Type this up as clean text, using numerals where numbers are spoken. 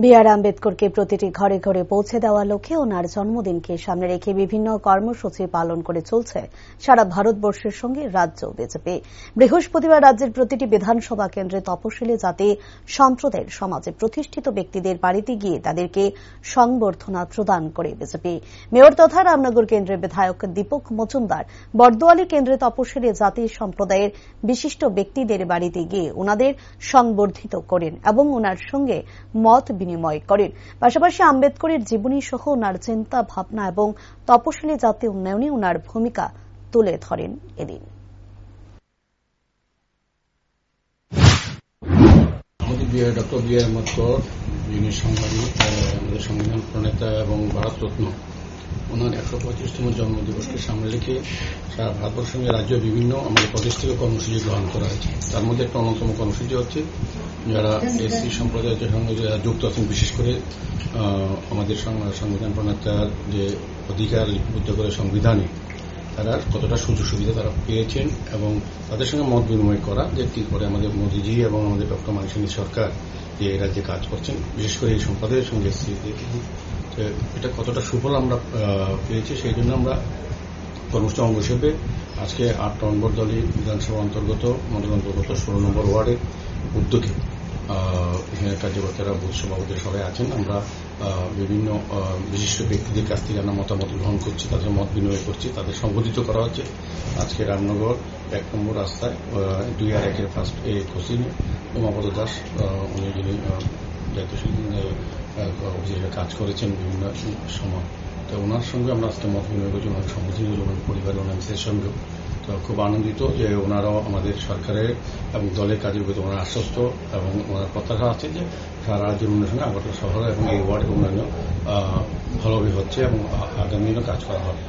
B.R.. আম্বেদকরকে প্রতিটি ঘরে ঘরে পৌঁছে দেওয়ার লক্ষ্যে ওনার জন্মদিনকে সামনে রেখে বিভিন্ন কর্মসূচি পালন করে চলছে সারা ভারতবর্ষের সঙ্গে রাজ্য বিজেপি। বৃহস্পতিবার রাজ্যের প্রতিটি বিধানসভা কেন্দ্রে তপশিলি জাতি সম্প্রদায়ের সমাজে প্রতিষ্ঠিত ব্যক্তিদের বাড়িতে গিয়ে তাদেরকে সংবর্ধনা প্রদান করে বিজেপি। মেয়র তথা রামনগর কেন্দ্রের বিধায়ক দীপক মজুমদার বর্দোয়ালি কেন্দ্রে তপশিলি জাতি সম্প্রদায়ের বিশিষ্ট ব্যক্তিদের বাড়িতে গিয়ে ওনাদের সংবর্ধিত করেন এবং ওনার সঙ্গে মত বিনিময় করেন। পাশাপাশি আম্বেদকরের জীবনী সহ ওনার চিন্তা ভাবনা এবং তপশিলি জাতি উন্নয়নে ওনার ভূমিকা তুলে ধরেন এদিন। Doctor B.R.. আম্বেদকর যিনি আমাদের সংবিধান প্রণেতা এবং ভারতরত্ন, ওনার 125তম জন্মদিবসকে সামনে রেখে সারা ভারতবর্ষের সঙ্গে রাজ্য বিভিন্ন আমাদের প্রতিষ্ঠিত কর্মসূচি গ্রহণ করা হয়েছে। তার মধ্যে একটা অন্যতম কর্মসূচি হচ্ছে যারা এসসি সম্প্রদায়ের সঙ্গে যারা যুক্ত আছেন, বিশেষ করে আমাদের সংবিধান প্রণেতার যে অধিকার লিপিবদ্ধ করে সংবিধানে তারা কতটা সুযোগ সুবিধা তারা পেয়েছেন এবং তাদের সঙ্গে মত বিনিময় করা যে কি করে আমাদের মোদীজি এবং আমাদের ডক্টর মানিক সরকার যে এই রাজ্যে কাজ করছেন, বিশেষ করে এই সম্প্রদায়ের সঙ্গে এটা কতটা সুফল আমরা পেয়েছি। সেই জন্য আমরা কর্মসূচি অঙ্গ হিসেবে আজকে 8 নম্বর দলীয় বিধানসভা অন্তর্গত মন্ডল অন্তর্গত 16 নম্বর ওয়ার্ডের উদ্যোগে এখানে কার্যকর্তারা বুথ সভাপতি সবাই আছেন। আমরা বিভিন্ন বিশিষ্ট ব্যক্তিদের কাছ থেকে আমরা মতামত গ্রহণ করছি, তাদের মত বিনিময় করছি, তাদের সংগঠিত করা হচ্ছে। আজকে রামনগর 1 নম্বর রাস্তায় 2 আর 1-এর ফার্স্ট কোচিনে উমাপদ দাস উনি যিনি দায়িত্বশীল অফিসে কাজ করেছেন বিভিন্ন সময়, তো ওনার সঙ্গে আমরা আজকে মত বিনিময় করছি, ওনার সংগঠন পরিবারের ওনার সঙ্গে। তো খুব আনন্দিত যে ওনারাও আমাদের সরকারের এবং দলের কাজের প্রতি ওনারা আশ্বস্ত এবং ওনার প্রত্যাশা আছে যে সারা রাজ্যের উন্নয়নে আগরতলা শহর এবং এই ওয়ার্ডের উন্নয়ন ভালোভাবে হচ্ছে এবং আগামী দিনও কাজ করা হবে।